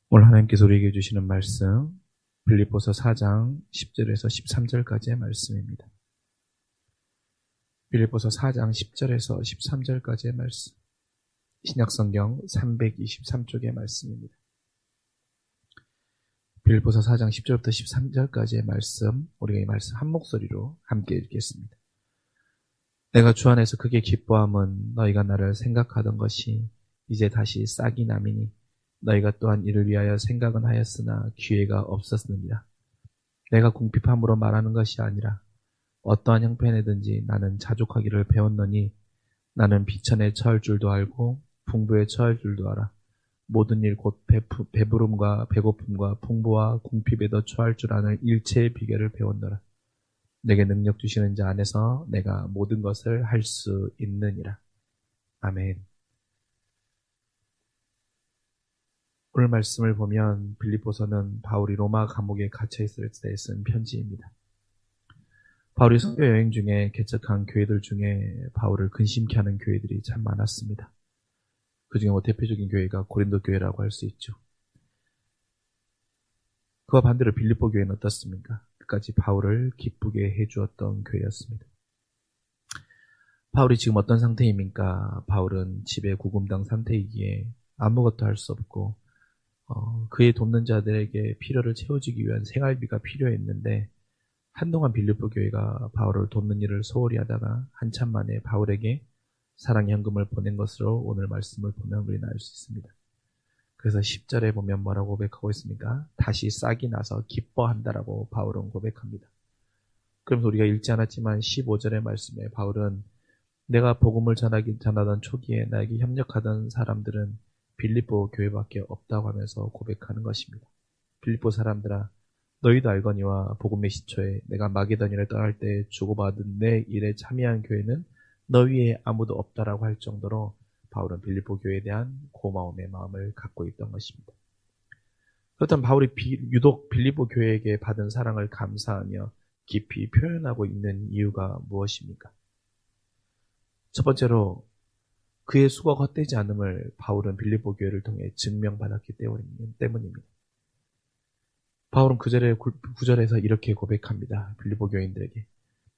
오늘 하나님께서 우리에게 주시는 말씀 빌립보서 4장 10절에서 13절까지의 말씀입니다. 빌립보서 4장 10절에서 13절까지의 말씀, 신약성경 323쪽의 말씀입니다. 빌립보서 4장 10절부터 13절까지의 말씀, 우리가 이 말씀 한 목소리로 함께 읽겠습니다. 내가 주 안에서 크게 기뻐함은 너희가 나를 생각하던 것이 이제 다시 싹이 나미니 너희가 또한 이를 위하여 생각은 하였으나 기회가 없었느니라. 내가 궁핍함으로 말하는 것이 아니라 어떠한 형편에든지 나는 자족하기를 배웠노니 나는 비천에 처할 줄도 알고 풍부에 처할 줄도 알아. 모든 일 곧 배부름과 배고픔과 풍부와 궁핍에도 처할 줄 아는 일체의 비결을 배웠노라. 내게 능력 주시는 자 안에서 내가 모든 것을 할 수 있느니라. 아멘. 오늘 말씀을 보면 빌립보서는 바울이 로마 감옥에 갇혀있을 때 쓴 편지입니다. 바울이 선교 여행 중에 개척한 교회들 중에 바울을 근심케 하는 교회들이 참 많았습니다. 그 중에 대표적인 교회가 고린도 교회라고 할 수 있죠. 그와 반대로 빌립보 교회는 어떻습니까? 끝까지 바울을 기쁘게 해주었던 교회였습니다. 바울이 지금 어떤 상태입니까? 바울은 집에 구금당 상태이기에 아무것도 할 수 없고 그의 돕는 자들에게 필요를 채워주기 위한 생활비가 필요했는데 한동안 빌립보 교회가 바울을 돕는 일을 소홀히 하다가 한참 만에 바울에게 사랑 현금을 보낸 것으로 오늘 말씀을 보면 우리는 알 수 있습니다. 그래서 10절에 보면 뭐라고 고백하고 있습니까? 다시 싹이 나서 기뻐한다라고 바울은 고백합니다. 그러면서 우리가 읽지 않았지만 15절의 말씀에 바울은 내가 복음을 전하던 초기에 나에게 협력하던 사람들은 빌립보 교회밖에 없다고 하면서 고백하는 것입니다. 빌립보 사람들아, 너희도 알거니와 복음의 시초에 내가 마게도냐를 떠날 때 주고받은 내 일에 참여한 교회는 너희에 아무도 없다라고 할 정도로 바울은 빌립보 교회에 대한 고마움의 마음을 갖고 있던 것입니다. 그렇다면 바울이 유독 빌립보 교회에게 받은 사랑을 감사하며 깊이 표현하고 있는 이유가 무엇입니까? 첫 번째로 그의 수고가 헛되지 않음을 바울은 빌립보 교회를 통해 증명받았기 때문입니다. 바울은 9절에서 이렇게 고백합니다. 빌립보 교인들에게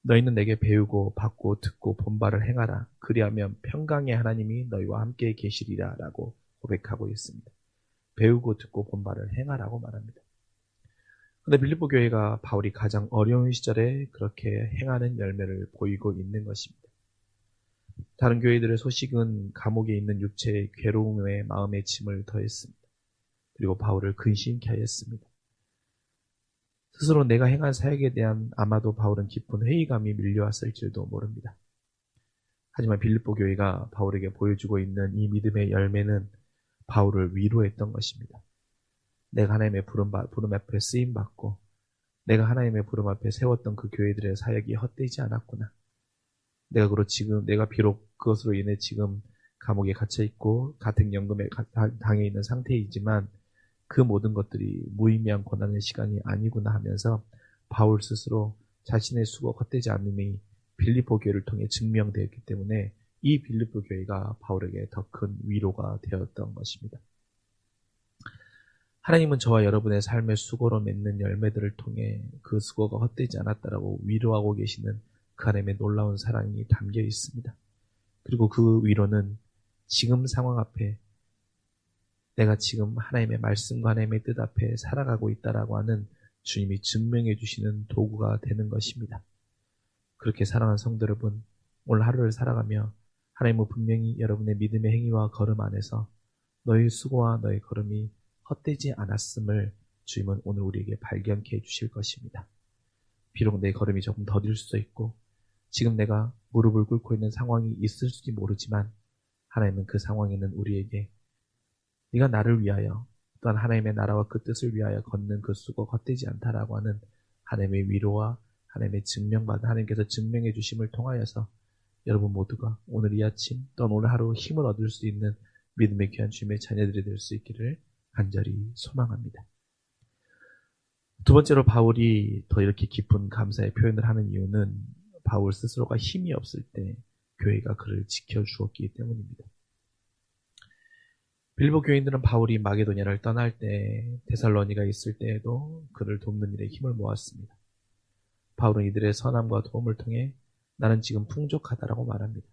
너희는 내게 배우고 받고 듣고 본 바를 행하라. 그리하면 평강의 하나님이 너희와 함께 계시리라 라고 고백하고 있습니다. 배우고 듣고 본 바를 행하라고 말합니다. 그런데 빌립보 교회가 바울이 가장 어려운 시절에 그렇게 행하는 열매를 보이고 있는 것입니다. 다른 교회들의 소식은 감옥에 있는 육체의 괴로움에 마음의 짐을 더했습니다. 그리고 바울을 근심케 하였습니다. 스스로 내가 행한 사역에 대한 아마도 바울은 깊은 회의감이 밀려왔을지도 모릅니다. 하지만 빌립보 교회가 바울에게 보여주고 있는 이 믿음의 열매는 바울을 위로했던 것입니다. 내가 하나님의 부름 앞에 쓰임받고 내가 하나님의 부름 앞에 세웠던 그 교회들의 사역이 헛되지 않았구나. 내가 비록 그것으로 인해 지금 감옥에 갇혀있고 가택연금에 당해 있는 상태이지만 그 모든 것들이 무의미한 고난의 시간이 아니구나 하면서 바울 스스로 자신의 수고가 헛되지 않음이 빌립보 교회를 통해 증명되었기 때문에 이 빌립보 교회가 바울에게 더 큰 위로가 되었던 것입니다. 하나님은 저와 여러분의 삶의 수고로 맺는 열매들을 통해 그 수고가 헛되지 않았다라고 위로하고 계시는 그 하나님의 놀라운 사랑이 담겨 있습니다. 그리고 그 위로는 지금 상황 앞에 내가 지금 하나님의 말씀과 하나님의 뜻 앞에 살아가고 있다라고 하는 주님이 증명해 주시는 도구가 되는 것입니다. 그렇게 사랑하는 성도 여러분, 오늘 하루를 살아가며 하나님은 분명히 여러분의 믿음의 행위와 걸음 안에서 너희 수고와 너희 걸음이 헛되지 않았음을 주님은 오늘 우리에게 발견케 해주실 것입니다. 비록 내 걸음이 조금 더딜 수도 있고 지금 내가 무릎을 꿇고 있는 상황이 있을지 모르지만 하나님은 그 상황에는 우리에게 네가 나를 위하여 또한 하나님의 나라와 그 뜻을 위하여 걷는 그 수고가 헛되지 않다라고 하는 하나님의 위로와 하나님의 증명받은 하나님께서 증명해 주심을 통하여서 여러분 모두가 오늘 이 아침 또는 오늘 하루 힘을 얻을 수 있는 믿음의 귀한 주님의 자녀들이 될 수 있기를 간절히 소망합니다. 두 번째로 바울이 더 이렇게 깊은 감사의 표현을 하는 이유는 바울 스스로가 힘이 없을 때 교회가 그를 지켜주었기 때문입니다. 빌보 교인들은 바울이 마게도냐를 떠날 때 데살로니가 있을 때에도 그를 돕는 일에 힘을 모았습니다. 바울은 이들의 선함과 도움을 통해 나는 지금 풍족하다라고 말합니다.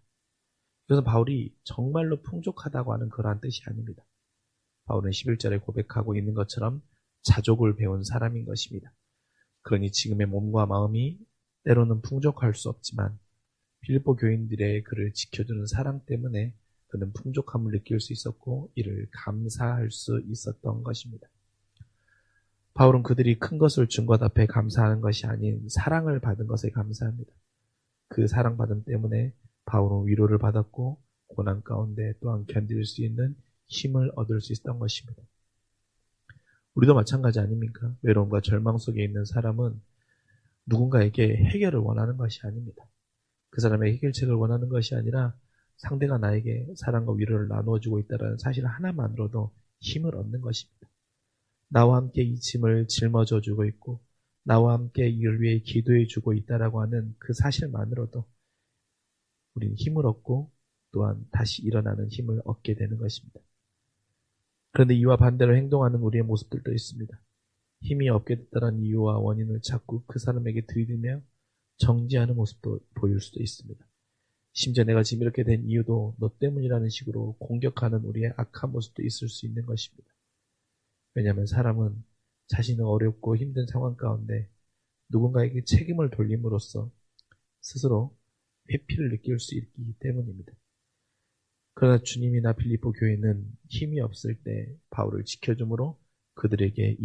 이것은 바울이 정말로 풍족하다고 하는 그러한 뜻이 아닙니다. 바울은 11절에 고백하고 있는 것처럼 자족을 배운 사람인 것입니다. 그러니 지금의 몸과 마음이 때로는 풍족할 수 없지만 빌립보 교인들의 그를 지켜주는 사랑 때문에 그는 풍족함을 느낄 수 있었고 이를 감사할 수 있었던 것입니다. 바울은 그들이 큰 것을 준 것 앞에 감사하는 것이 아닌 사랑을 받은 것에 감사합니다. 그 사랑받음 때문에 바울은 위로를 받았고 고난 가운데 또한 견딜 수 있는 힘을 얻을 수 있었던 것입니다. 우리도 마찬가지 아닙니까? 외로움과 절망 속에 있는 사람은 누군가에게 해결을 원하는 것이 아닙니다. 그 사람의 해결책을 원하는 것이 아니라 상대가 나에게 사랑과 위로를 나누어주고 있다는 사실 하나만으로도 힘을 얻는 것입니다. 나와 함께 이 짐을 짊어져 주고 있고 나와 함께 이를 위해 기도해 주고 있다라고 하는 그 사실만으로도 우리는 힘을 얻고 또한 다시 일어나는 힘을 얻게 되는 것입니다. 그런데 이와 반대로 행동하는 우리의 모습들도 있습니다. 힘이 없게 됐다는 이유와 원인을 찾고 그 사람에게 들이대며 정지하는 모습도 보일 수도 있습니다. 심지어 내가 지금 이렇게 된 이유도 너 때문이라는 식으로 공격하는 우리의 악한 모습도 있을 수 있는 것입니다. 왜냐하면 사람은 자신의 어렵고 힘든 상황 가운데 누군가에게 책임을 돌림으로써 스스로 회피를 느낄 수 있기 때문입니다. 그러나 주님이나 빌립보 교회는 힘이 없을 때 바울을 지켜줌으로 그들에게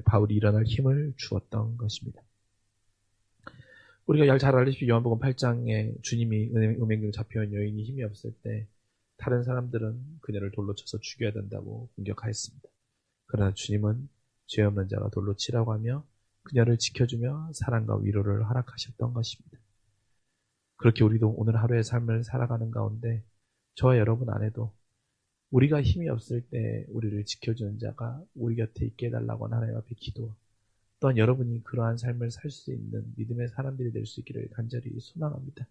바울이 일어날 힘을 주었던 것입니다. 우리가 잘 알다시피 요한복음 8장에 주님이 음행으로 잡혀온 여인이 힘이 없을 때 다른 사람들은 그녀를 돌로 쳐서 죽여야 된다고 공격하였습니다. 그러나 주님은 죄 없는 자가 돌로 치라고 하며 그녀를 지켜주며 사랑과 위로를 허락하셨던 것입니다. 그렇게 우리도 오늘 하루의 삶을 살아가는 가운데 저와 여러분 안에도 우리가 힘이 없을 때 우리를 지켜주는 자가 우리 곁에 있게 해달라고 하나님 앞에 기도, 또한 여러분이 그러한 삶을 살 수 있는 믿음의 사람들이 될 수 있기를 간절히 소망합니다.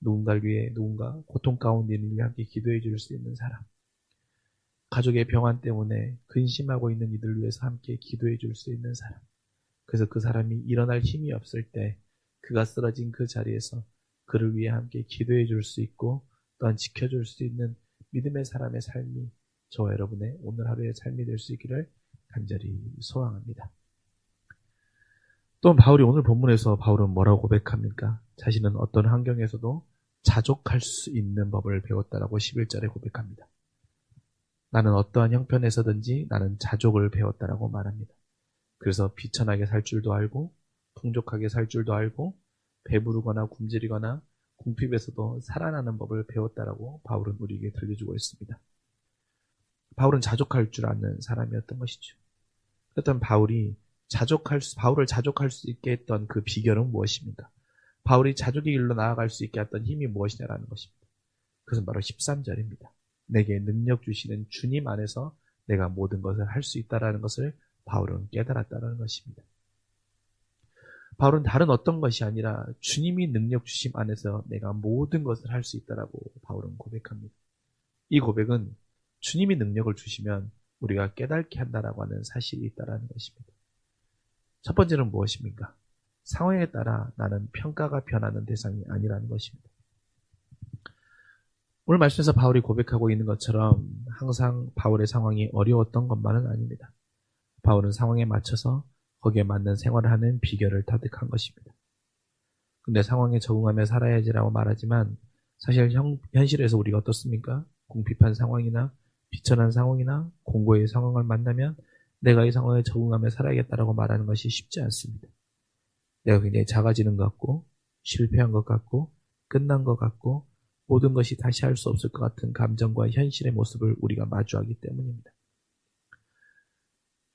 누군가를 위해 누군가 고통 가운데 있는 이를 함께 기도해 줄 수 있는 사람, 가족의 병환 때문에 근심하고 있는 이들을 위해서 함께 기도해 줄 수 있는 사람, 그래서 그 사람이 일어날 힘이 없을 때 그가 쓰러진 그 자리에서 그를 위해 함께 기도해 줄 수 있고 또한 지켜줄 수 있는 믿음의 사람의 삶이 저와 여러분의 오늘 하루의 삶이 될 수 있기를 간절히 소망합니다. 또 바울이 오늘 본문에서 바울은 뭐라고 고백합니까? 자신은 어떤 환경에서도 자족할 수 있는 법을 배웠다라고 11절에 고백합니다. 나는 어떠한 형편에서든지 나는 자족을 배웠다라고 말합니다. 그래서 비천하게 살 줄도 알고 풍족하게 살 줄도 알고 배부르거나 굶주리거나 궁핍에서도 살아나는 법을 배웠다라고 바울은 우리에게 들려주고 있습니다. 바울은 자족할 줄 아는 사람이었던 것이죠. 그렇다면 바울을 자족할 수 있게 했던 그 비결은 무엇입니까? 바울이 자족의 길로 나아갈 수 있게 했던 힘이 무엇이냐라는 것입니다. 그것은 바로 13절입니다. 내게 능력 주시는 주님 안에서 내가 모든 것을 할 수 있다라는 것을 바울은 깨달았다는 것입니다. 바울은 다른 어떤 것이 아니라 주님이 능력 주심 안에서 내가 모든 것을 할 수 있다라고 바울은 고백합니다. 이 고백은 주님이 능력을 주시면 우리가 깨닫게 한다라고 하는 사실이 있다라는 것입니다. 첫 번째는 무엇입니까? 상황에 따라 나는 평가가 변하는 대상이 아니라는 것입니다. 오늘 말씀에서 바울이 고백하고 있는 것처럼 항상 바울의 상황이 어려웠던 것만은 아닙니다. 바울은 상황에 맞춰서 거기에 맞는 생활을 하는 비결을 터득한 것입니다. 근데 상황에 적응하며 살아야지라고 말하지만 사실 현실에서 우리가 어떻습니까? 궁핍한 상황이나 비천한 상황이나 공고의 상황을 만나면 내가 이 상황에 적응하며 살아야겠다라고 말하는 것이 쉽지 않습니다. 내가 굉장히 작아지는 것 같고 실패한 것 같고 끝난 것 같고 모든 것이 다시 할 수 없을 것 같은 감정과 현실의 모습을 우리가 마주하기 때문입니다.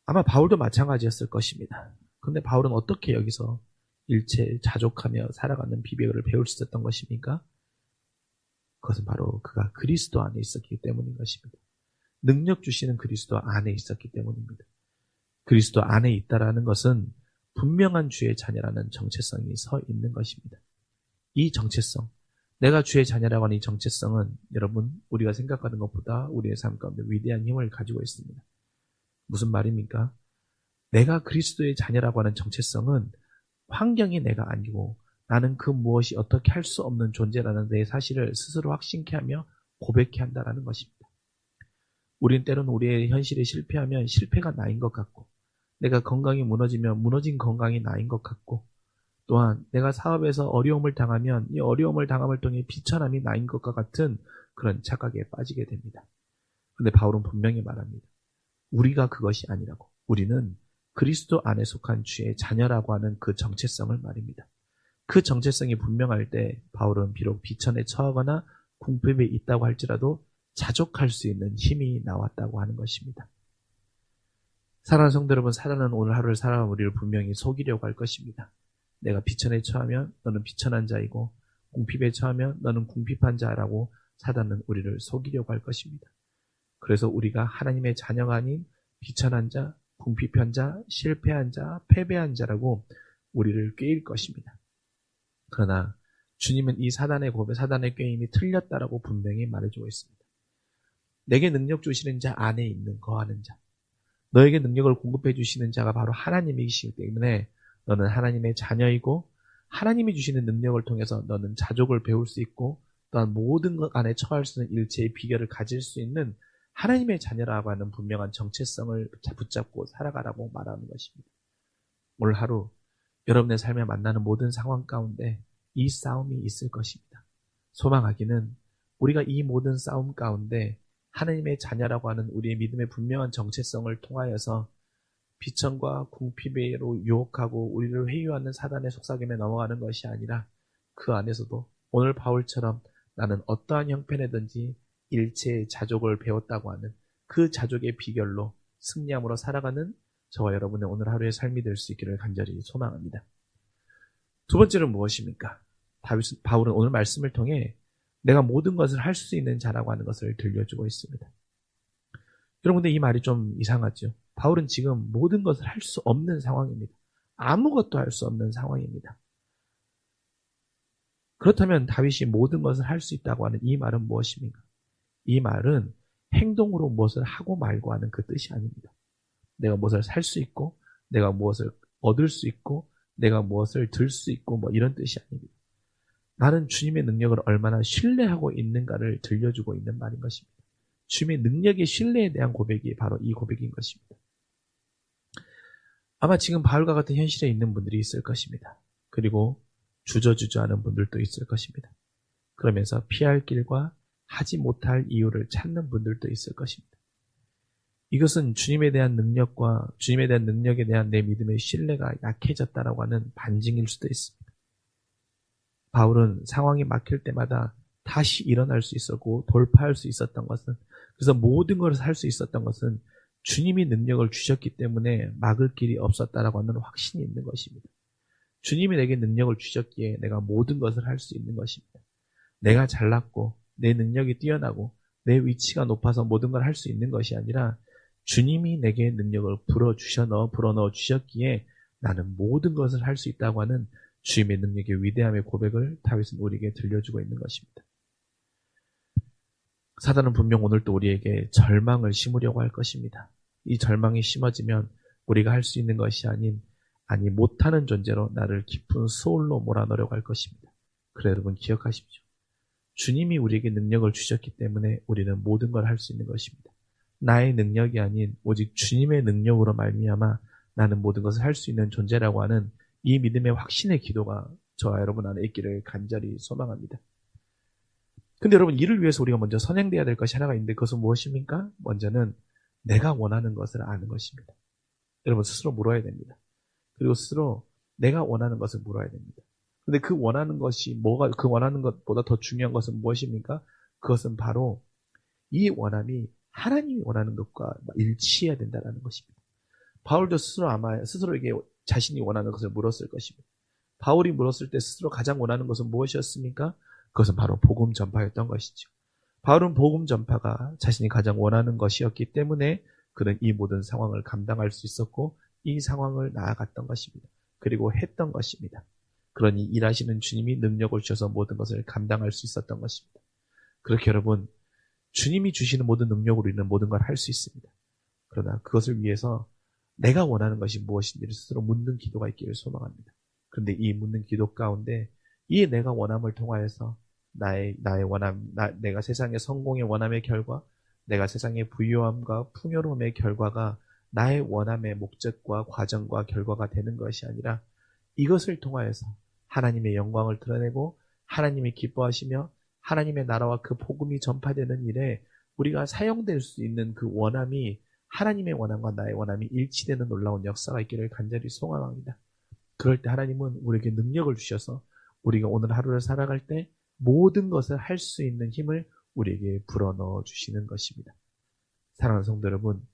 아마 바울도 마찬가지였을 것입니다. 그런데 바울은 어떻게 여기서 일체 자족하며 살아가는 비결을 배울 수 있었던 것입니까? 그것은 바로 그가 그리스도 안에 있었기 때문인 것입니다. 능력 주시는 그리스도 안에 있었기 때문입니다. 그리스도 안에 있다라는 것은 분명한 주의 자녀라는 정체성이 서 있는 것입니다. 이 정체성, 내가 주의 자녀라고 하는 이 정체성은 여러분 우리가 생각하는 것보다 우리의 삶 가운데 위대한 힘을 가지고 있습니다. 무슨 말입니까? 내가 그리스도의 자녀라고 하는 정체성은 환경이 내가 아니고 나는 그 무엇이 어떻게 할 수 없는 존재라는 내 사실을 스스로 확신케 하며 고백케 한다는 것입니다. 우린 때로는 우리의 현실에 실패하면 실패가 나인 것 같고, 내가 건강이 무너지면 무너진 건강이 나인 것 같고, 또한 내가 사업에서 어려움을 당하면 이 어려움을 당함을 통해 비천함이 나인 것과 같은 그런 착각에 빠지게 됩니다. 그런데 바울은 분명히 말합니다. 우리가 그것이 아니라고. 우리는 그리스도 안에 속한 주의 자녀라고 하는 그 정체성을 말입니다. 그 정체성이 분명할 때 바울은 비록 비천에 처하거나 궁핍에 있다고 할지라도 자족할 수 있는 힘이 나왔다고 하는 것입니다. 사랑하는 성도 여러분, 사단은 오늘 하루를 살아가는 우리를 분명히 속이려고 할 것입니다. 내가 비천에 처하면 너는 비천한 자이고 궁핍에 처하면 너는 궁핍한 자라고 사단은 우리를 속이려고 할 것입니다. 그래서 우리가 하나님의 자녀가 아닌 비천한 자, 궁핍한 자, 실패한 자, 패배한 자라고 우리를 꾀일 것입니다. 그러나 주님은 이 사단의 고백, 사단의 꾀임이 틀렸다라고 분명히 말해주고 있습니다. 내게 능력 주시는 자 안에 있는 거하는 자, 너에게 능력을 공급해 주시는 자가 바로 하나님이시기 때문에 너는 하나님의 자녀이고 하나님이 주시는 능력을 통해서 너는 자족을 배울 수 있고 또한 모든 것 안에 처할 수 있는 일체의 비결을 가질 수 있는 하나님의 자녀라고 하는 분명한 정체성을 붙잡고 살아가라고 말하는 것입니다. 오늘 하루 여러분의 삶에 만나는 모든 상황 가운데 이 싸움이 있을 것입니다. 소망하기는 우리가 이 모든 싸움 가운데 하나님의 자녀라고 하는 우리의 믿음의 분명한 정체성을 통하여서 비천과 궁핍으로 유혹하고 우리를 회유하는 사단의 속삭임에 넘어가는 것이 아니라 그 안에서도 오늘 바울처럼 나는 어떠한 형편이든지 일체의 자족을 배웠다고 하는 그 자족의 비결로 승리함으로 살아가는 저와 여러분의 오늘 하루의 삶이 될 수 있기를 간절히 소망합니다. 두 번째는 무엇입니까? 바울은 오늘 말씀을 통해 내가 모든 것을 할 수 있는 자라고 하는 것을 들려주고 있습니다. 여러분들 이 말이 좀 이상하죠? 바울은 지금 모든 것을 할 수 없는 상황입니다. 아무것도 할 수 없는 상황입니다. 그렇다면 다윗이 모든 것을 할 수 있다고 하는 이 말은 무엇입니까? 이 말은 행동으로 무엇을 하고 말고 하는 그 뜻이 아닙니다. 내가 무엇을 살 수 있고 내가 무엇을 얻을 수 있고 내가 무엇을 들 수 있고 이런 뜻이 아닙니다. 나는 주님의 능력을 얼마나 신뢰하고 있는가를 들려주고 있는 말인 것입니다. 주님의 능력의 신뢰에 대한 고백이 바로 이 고백인 것입니다. 아마 지금 바울과 같은 현실에 있는 분들이 있을 것입니다. 그리고 주저주저하는 분들도 있을 것입니다. 그러면서 피할 길과 하지 못할 이유를 찾는 분들도 있을 것입니다. 이것은 주님에 대한 능력과 주님에 대한 능력에 대한 내 믿음의 신뢰가 약해졌다라고 하는 반증일 수도 있습니다. 바울은 상황이 막힐 때마다 다시 일어날 수 있었고 돌파할 수 있었던 것은, 그래서 모든 것을 할 수 있었던 것은 주님이 능력을 주셨기 때문에 막을 길이 없었다라고 하는 확신이 있는 것입니다. 주님이 내게 능력을 주셨기에 내가 모든 것을 할 수 있는 것입니다. 내가 잘났고 내 능력이 뛰어나고 내 위치가 높아서 모든 걸 할 수 있는 것이 아니라 주님이 내게 능력을 불어넣어 주셨기에 나는 모든 것을 할 수 있다고 하는 주님의 능력의 위대함의 고백을 다윗은 우리에게 들려주고 있는 것입니다. 사단은 분명 오늘 또 우리에게 절망을 심으려고 할 것입니다. 이 절망이 심어지면 우리가 할 수 있는 것이 아니 못하는 존재로 나를 깊은 수올로 몰아넣으려고 할 것입니다. 그래 여러분 기억하십시오. 주님이 우리에게 능력을 주셨기 때문에 우리는 모든 걸 할 수 있는 것입니다. 나의 능력이 아닌 오직 주님의 능력으로 말미암아 나는 모든 것을 할 수 있는 존재라고 하는 이 믿음의 확신의 기도가 저와 여러분 안에 있기를 간절히 소망합니다. 근데 여러분 이를 위해서 우리가 먼저 선행돼야 될 것이 하나가 있는데 그것은 무엇입니까? 먼저는 내가 원하는 것을 아는 것입니다. 여러분 스스로 물어야 됩니다. 그리고 스스로 내가 원하는 것을 물어야 됩니다. 근데 그 원하는 것이 그 원하는 것보다 더 중요한 것은 무엇입니까? 그것은 바로 이 원함이 하나님이 원하는 것과 일치해야 된다는 것입니다. 바울도 스스로에게 자신이 원하는 것을 물었을 것입니다. 바울이 물었을 때 스스로 가장 원하는 것은 무엇이었습니까? 그것은 바로 복음 전파였던 것이죠. 바울은 복음 전파가 자신이 가장 원하는 것이었기 때문에 그는 이 모든 상황을 감당할 수 있었고 이 상황을 나아갔던 것입니다. 그리고 했던 것입니다. 그러니 일하시는 주님이 능력을 주셔서 모든 것을 감당할 수 있었던 것입니다. 그렇게 여러분, 주님이 주시는 모든 능력으로 우리는 모든 걸 할 수 있습니다. 그러나 그것을 위해서 내가 원하는 것이 무엇인지를 스스로 묻는 기도가 있기를 소망합니다. 그런데 이 묻는 기도 가운데 이 내가 원함을 통하여서 나의 원함, 내가 세상의 성공의 원함의 결과, 내가 세상의 부유함과 풍요로움의 결과가 나의 원함의 목적과 과정과 결과가 되는 것이 아니라 이것을 통하여서 하나님의 영광을 드러내고 하나님이 기뻐하시며 하나님의 나라와 그 복음이 전파되는 일에 우리가 사용될 수 있는 그 원함이 하나님의 원함과 나의 원함이 일치되는 놀라운 역사가 있기를 간절히 소망합니다. 그럴 때 하나님은 우리에게 능력을 주셔서 우리가 오늘 하루를 살아갈 때 모든 것을 할 수 있는 힘을 우리에게 불어넣어 주시는 것입니다. 사랑하는 성도 여러분,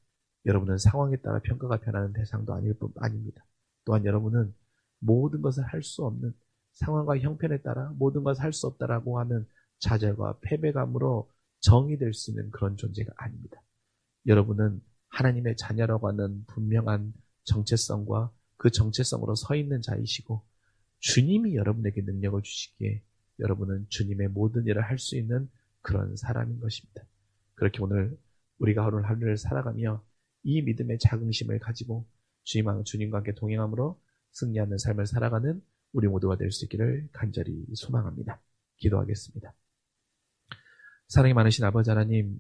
여러분은 상황에 따라 평가가 변하는 대상도 아닐 뿐 아닙니다. 또한 여러분은 모든 것을 할 수 없는 상황과 형편에 따라 모든 것을 할 수 없다라고 하는 좌절과 패배감으로 정의될 수 있는 그런 존재가 아닙니다. 여러분은 하나님의 자녀라고 하는 분명한 정체성과 그 정체성으로 서 있는 자이시고 주님이 여러분에게 능력을 주시기에 여러분은 주님의 모든 일을 할 수 있는 그런 사람인 것입니다. 그렇게 오늘 우리가 하루를 살아가며 이 믿음의 자긍심을 가지고 주님과 함께 동행함으로 승리하는 삶을 살아가는 우리 모두가 될 수 있기를 간절히 소망합니다. 기도하겠습니다. 사랑이 많으신 아버지 하나님,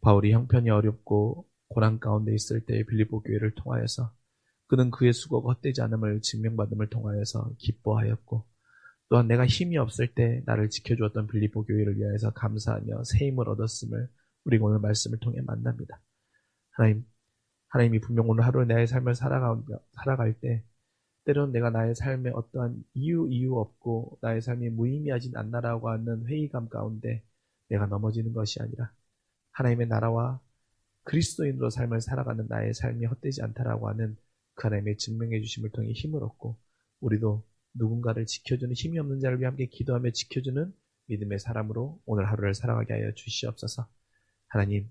바울이 형편이 어렵고 고난 가운데 있을 때 빌립보 교회를 통하여서 그는 그의 수고가 헛되지 않음을 증명받음을 통하여서 기뻐하였고 또한 내가 힘이 없을 때 나를 지켜주었던 빌립보 교회를 위하여서 감사하며 새 힘을 얻었음을 우리가 오늘 말씀을 통해 만납니다. 하나님이 분명 오늘 하루 나의 삶을 살아갈 때 때로는 내가 나의 삶에 어떠한 이유 없고 나의 삶이 무의미하진 않나라고 하는 회의감 가운데 내가 넘어지는 것이 아니라 하나님의 나라와 그리스도인으로 삶을 살아가는 나의 삶이 헛되지 않다라고 하는 그 하나님의 증명해 주심을 통해 힘을 얻고 우리도 누군가를 지켜주는 힘이 없는 자를 위해 함께 기도하며 지켜주는 믿음의 사람으로 오늘 하루를 살아가게 하여 주시옵소서. 하나님,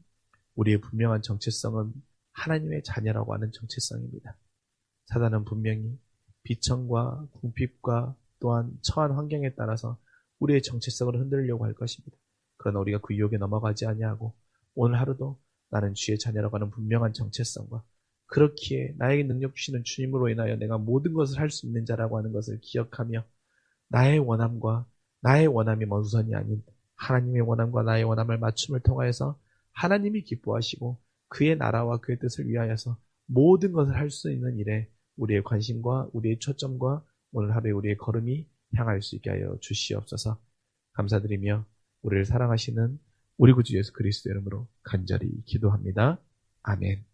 우리의 분명한 정체성은 하나님의 자녀라고 하는 정체성입니다. 사단은 분명히 비천과 궁핍과 또한 처한 환경에 따라서 우리의 정체성을 흔들려고 할 것입니다. 그러나 우리가 그 유혹에 넘어가지 아니하고 오늘 하루도 나는 주의 자녀라고 하는 분명한 정체성과 그렇기에 나에게 능력 주시는 주님으로 인하여 내가 모든 것을 할 수 있는 자라고 하는 것을 기억하며 나의 원함과 나의 원함이 먼우선이 아닌 하나님의 원함과 나의 원함을 맞춤을 통하여서 하나님이 기뻐하시고 그의 나라와 그의 뜻을 위하여서 모든 것을 할 수 있는 일에 우리의 관심과 우리의 초점과 오늘 하루의 우리의 걸음이 향할 수 있게 하여 주시옵소서. 감사드리며 우리를 사랑하시는 우리 구주 예수 그리스도 이름으로 간절히 기도합니다. 아멘.